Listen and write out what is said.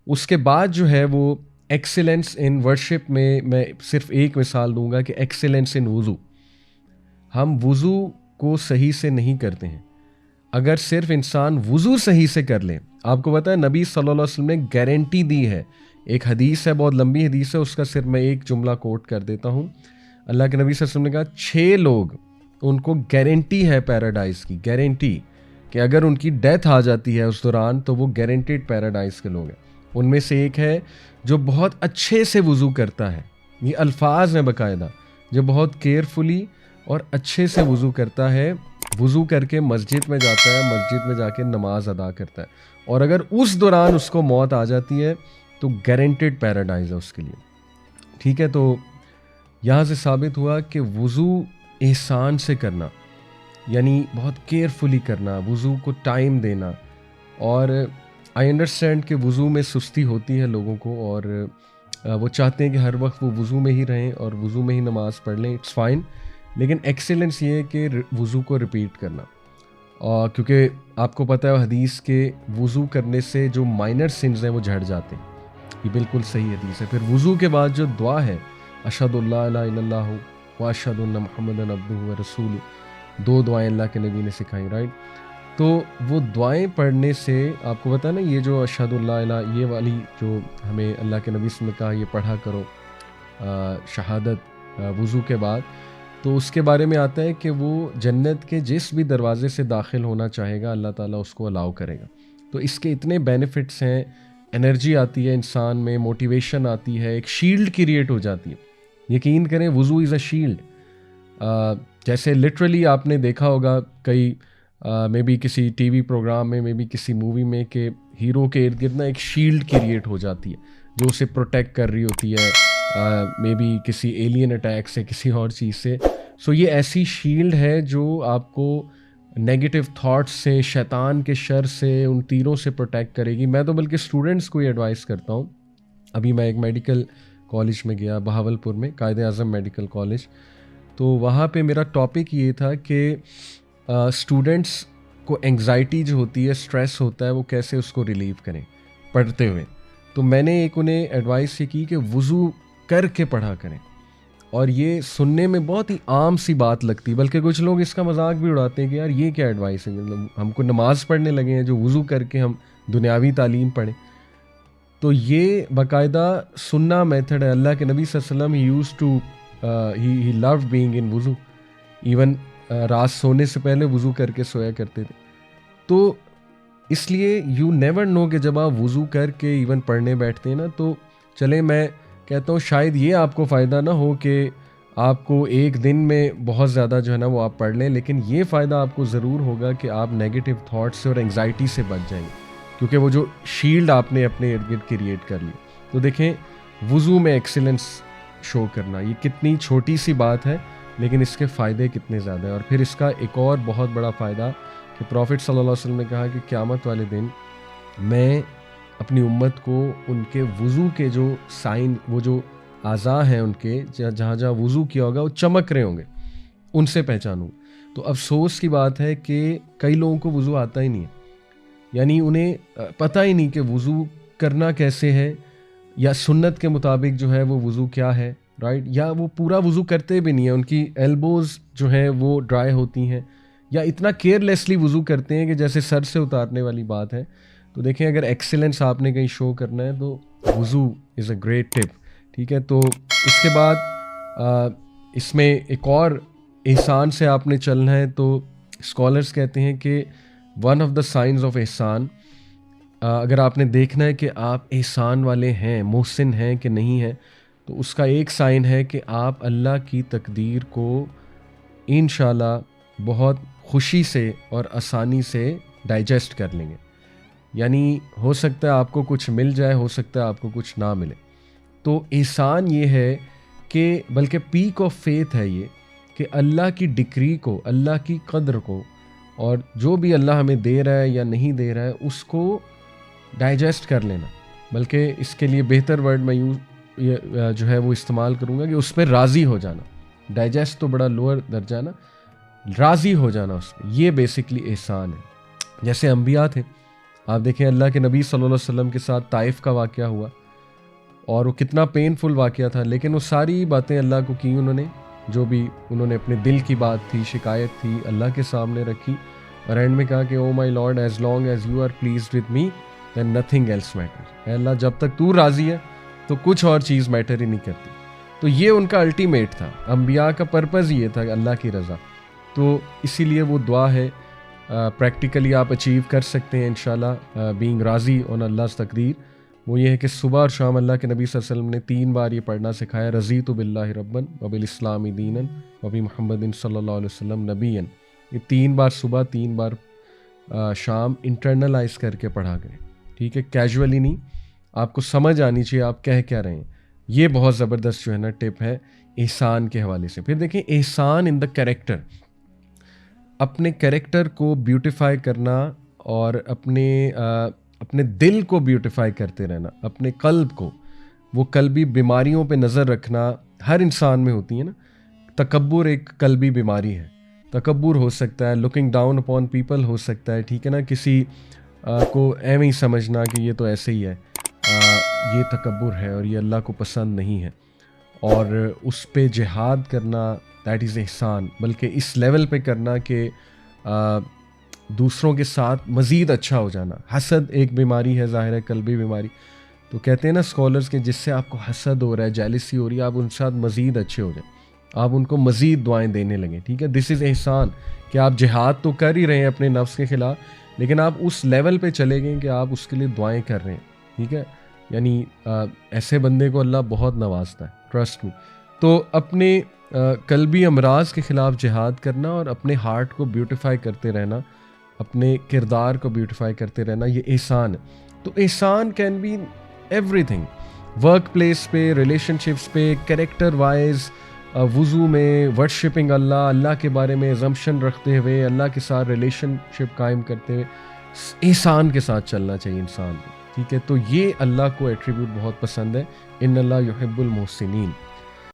اس کے بعد جو ہے وہ ایکسیلنس ان ورشپ میں صرف ایک مثال دوں گا کہ ایکسیلنس ان وضو. ہم وضو کو صحیح سے نہیں کرتے ہیں. اگر صرف انسان وضو صحیح سے کر لے, آپ کو پتہ ہے نبی صلی اللہ علیہ وسلم نے گارنٹی دی ہے, ایک حدیث ہے, بہت لمبی حدیث ہے, اس کا صرف میں ایک جملہ کوٹ کر دیتا ہوں. اللہ کے نبی صلی اللہ علیہ وسلم نے کہا 6 لوگ ان کو گارنٹی ہے پیراڈائز کی, گارنٹی کہ اگر ان کی ڈیتھ آ جاتی ہے اس دوران تو وہ گارنٹیڈ پیراڈائز کے لوگ ہیں. ان میں سے ایک ہے جو بہت اچھے سے وضو کرتا ہے, یہ الفاظ ہیں باقاعدہ, جو بہت کیئرفلی اور اچھے سے وضو کرتا ہے, وضو کر کے مسجد میں جاتا ہے, مسجد میں جا کے نماز ادا کرتا ہے, اور اگر اس دوران اس کو موت آ جاتی ہے تو گارنٹیڈ پیراڈائز ہے اس کے لیے. ٹھیک ہے, تو یہاں سے ثابت ہوا کہ وضو احسان سے کرنا, یعنی بہت کیئرفلی کرنا, وضو کو ٹائم دینا. اور آئی انڈرسٹینڈ کہ وضو میں سستی ہوتی ہے لوگوں کو, اور وہ چاہتے ہیں کہ ہر وقت وہ وضو میں ہی رہیں اور وضو میں ہی نماز پڑھ لیں, اٹس فائن. لیکن ایکسیلنس یہ ہے کہ وضو کو ریپیٹ کرنا, اور کیونکہ آپ کو پتہ ہے حدیث کے وضو کرنے سے جو مائنر سنز ہیں وہ جھڑ جاتے ہیں, یہ بالکل صحیح حدیث ہے. پھر وضو کے بعد جو دعا ہے اشہد اللہ الہ الا اللہ و اشہد ان محمد عبدہ و رسول, 2 دعائیں اللہ کے نبی نے سکھائیں, رائٹ. تو وہ دعائیں پڑھنے سے آپ کو پتہ ہے نا, یہ جو اشہد اللہ الہ, یہ والی جو ہمیں اللہ کے نبی سے نے کہا یہ پڑھا کرو شہادت وضو کے بعد, تو اس کے بارے میں آتا ہے کہ وہ جنت کے جس بھی دروازے سے داخل ہونا چاہے گا اللہ تعالیٰ اس کو الاؤ کرے گا. تو اس کے اتنے بینیفٹس ہیں, انرجی آتی ہے انسان میں, موٹیویشن آتی ہے, ایک شیلڈ کریٹ ہو جاتی ہے. یقین کریں وضو از اے شیلڈ. جیسے لٹرلی آپ نے دیکھا ہوگا کئی میں بھی کسی ٹی وی پروگرام میں بھی کسی مووی میں کہ ہیرو کے ارد گرد نا ایک شیلڈ کریٹ ہو جاتی ہے جو اسے پروٹیکٹ کر رہی ہوتی ہے, میں بھی کسی ایلین اٹیک سے, کسی اور چیز سے. سو یہ ایسی شیلڈ ہے جو آپ کو نیگیٹو تھاٹس سے, شیطان کے شر سے, ان تیروں سے پروٹیکٹ کرے گی. میں تو بلکہ اسٹوڈنٹس کو یہ ایڈوائز کرتا ہوں. ابھی میں ایک میڈیکل کالج میں گیا بہاولپور میں, قائد اعظم میڈیکل کالج, تو وہاں پہ میرا ٹاپک یہ تھا کہ اسٹوڈنٹس کو انگزائٹی جو ہوتی ہے, اسٹریس ہوتا ہے, وہ کیسے اس کو ریلیو کریں پڑھتے ہوئے. تو میں نے ایک انہیں ایڈوائس یہ کی کہ وضو کر کے پڑھا کریں, اور یہ سننے میں بہت ہی عام سی بات لگتی, بلکہ کچھ لوگ اس کا مذاق بھی اڑاتے ہیں کہ یار یہ کیا ایڈوائس ہے, ہم کو نماز پڑھنے لگے ہیں جو وضو کر کے ہم دنیاوی تعلیم پڑھیں. تو یہ باقاعدہ سننا میتھڈ ہے. اللہ کے نبی صلی اللہ علیہ وسلم used to he loved being in وضو, ایون رات سونے سے پہلے وضو کر کے سویا کرتے تھے. تو اس لیے یو نیور نو کہ جب آپ وضو کر کے ایون پڑھنے بیٹھتے ہیں نا, تو چلیں میں کہتا ہوں شاید یہ آپ کو فائدہ نہ ہو کہ آپ کو ایک دن میں بہت زیادہ جو ہے نا وہ آپ پڑھ لیں, لیکن یہ فائدہ آپ کو ضرور ہوگا کہ آپ نیگیٹو تھاٹس سے اور انگزائٹی سے بچ جائیں گے, کیونکہ وہ جو شیلڈ آپ نے اپنے ارد گرد کریٹ کر لی. تو دیکھیں وضو میں ایکسیلنس شو کرنا, یہ کتنی چھوٹی سی بات ہے لیکن اس کے فائدے کتنے زیادہ ہیں. اور پھر اس کا ایک اور بہت بڑا فائدہ کہ پروفٹ صلی اللہ علیہ وسلم نے کہا کہ قیامت والے دن میں اپنی امت کو ان کے وضو کے جو سائن, وہ جو اعضاء ہیں ان کے جہاں جہاں وضو کیا ہوگا وہ چمک رہے ہوں گے, ان سے پہچانوں. تو افسوس کی بات ہے کہ کئی لوگوں کو وضو آتا ہی نہیں ہے, یعنی انہیں پتہ ہی نہیں کہ وضو کرنا کیسے ہے, یا سنت کے مطابق جو ہے وہ وضو کیا ہے, رائٹ, یا وہ پورا وضو کرتے بھی نہیں ہیں, ان کی ایلبوز جو ہیں وہ ڈرائی ہوتی ہیں, یا اتنا کیئرلیسلی وضو کرتے ہیں کہ جیسے سر سے اتارنے والی بات ہے. تو دیکھیں اگر ایکسیلنس آپ نے کہیں شو کرنا ہے تو وضو از اے گریٹ ٹپ. ٹھیک ہے, تو اس کے بعد اس میں ایک اور احسان سے آپ نے چلنا ہے. تو اسکالرس کہتے ہیں کہ one of the signs of احسان, اگر آپ نے دیکھنا ہے کہ آپ احسان والے ہیں, محسن ہیں کہ نہیں ہیں, تو اس کا ایک سائن ہے کہ آپ اللہ کی تقدیر کو انشاءاللہ بہت خوشی سے اور آسانی سے ڈائجسٹ کر لیں گے. یعنی ہو سکتا ہے آپ کو کچھ مل جائے, ہو سکتا ہے آپ کو کچھ نہ ملے. تو احسان یہ ہے کہ بلکہ پیک آف فیتھ ہے یہ کہ اللہ کی ڈکری کو, اللہ کی قدر کو, اور جو بھی اللہ ہمیں دے رہا ہے یا نہیں دے رہا ہے اس کو ڈائجسٹ کر لینا. بلکہ اس کے لیے بہتر ورڈ میں جو ہے وہ استعمال کروں گا کہ اس پہ راضی ہو جانا. ڈائجسٹ تو بڑا لوور درجہ نا, راضی ہو جانا اس پہ, یہ بیسکلی احسان ہے. جیسے انبیاء تھے, آپ دیکھیں اللہ کے نبی صلی اللہ علیہ وسلم کے ساتھ طائف کا واقعہ ہوا اور وہ کتنا پینفل واقعہ تھا، لیکن وہ ساری باتیں اللہ کو کی انہوں نے، جو بھی انہوں نے اپنے دل کی بات تھی، شکایت تھی، اللہ کے سامنے رکھی اور اینڈ میں کہا کہ O my lord as long as you are pleased with me then nothing else matter, اے اللہ جب تک تو راضی ہے تو کچھ اور چیز میٹر ہی نہیں کرتی۔ تو یہ ان کا الٹیمیٹ تھا، انبیاء کا پرپز یہ تھا کہ اللہ کی رضا، تو اسی لیے وہ دعا ہے پریکٹیکلی آپ اچیو کر سکتے ہیں انشاءاللہ بینگ راضی آن اللہ's تقدیر۔ وہ یہ ہے کہ صبح اور شام اللہ کے نبی صلی اللہ علیہ وسلم نے 3 بار یہ پڑھنا سکھایا، رضیت باللہ ربًا وبالاسلام دینا وبمحمد صلی اللہ علیہ وسلم نبیًا، یہ 3 بار صبح 3 بار شام انٹرنلائز کر کے پڑھا کریں، ٹھیک ہے، کیجولی نہیں، آپ کو سمجھ آنی چاہیے آپ کہہ کیا رہے ہیں۔ یہ بہت زبردست جو ہے نا ٹپ ہے احسان کے حوالے سے۔ پھر دیکھیں احسان ان دا کریکٹر، اپنے کریکٹر کو بیوٹیفائی کرنا اور اپنے دل کو بیوٹیفائی کرتے رہنا، اپنے قلب کو، وہ قلبی بیماریوں پہ نظر رکھنا ہر انسان میں ہوتی ہے نا۔ تکبر ایک قلبی بیماری ہے، تکبر ہو سکتا ہے، looking down upon people who سکتا ہے، ٹھیک ہے نا، کسی کو ایویں ہی سمجھنا کہ یہ تو ایسے ہی ہے، یہ تکبر ہے اور یہ اللہ کو پسند نہیں ہے، اور اس پہ جہاد کرنا دیٹ از احسان، بلکہ اس لیول پہ کرنا کہ دوسروں کے ساتھ مزید اچھا ہو جانا۔ حسد ایک بیماری ہے، ظاہر ہے قلبی بیماری، تو کہتے ہیں نا اسکالرز کہ جس سے آپ کو حسد ہو رہا ہے، جیلسی ہو رہی ہے، آپ ان کے ساتھ مزید اچھے ہو جائیں، آپ ان کو مزید دعائیں دینے لگیں، ٹھیک ہے، دس از احسان، کہ آپ جہاد تو کر ہی رہے ہیں اپنے نفس کے خلاف، لیکن آپ اس لیول پہ چلے گئے کہ آپ اس کے لیے دعائیں کر رہے ہیں، ٹھیک ہے، یعنی ایسے بندے کو اللہ بہت نوازتا ہے، ٹرسٹ می۔ تو اپنے قلبی امراض کے خلاف جہاد کرنا اور اپنے ہارٹ کو بیوٹیفائی کرتے رہنا، اپنے کردار کو بیوٹیفائی کرتے رہنا، یہ احسان ہے۔ تو احسان can be everything, workplace پہ، ریلیشن شپس پہ، کریکٹر وائز، وضو میں، ورشپنگ اللہ، اللہ کے بارے میں ازمپشن رکھتے ہوئے، اللہ کے ساتھ ریلیشن شپ قائم کرتے ہوئے احسان کے ساتھ چلنا چاہیے انسان کو، ٹھیک ہے۔ تو یہ اللہ کو ایٹریبیوٹ بہت پسند ہے، ان اللہ یحب المحسنین۔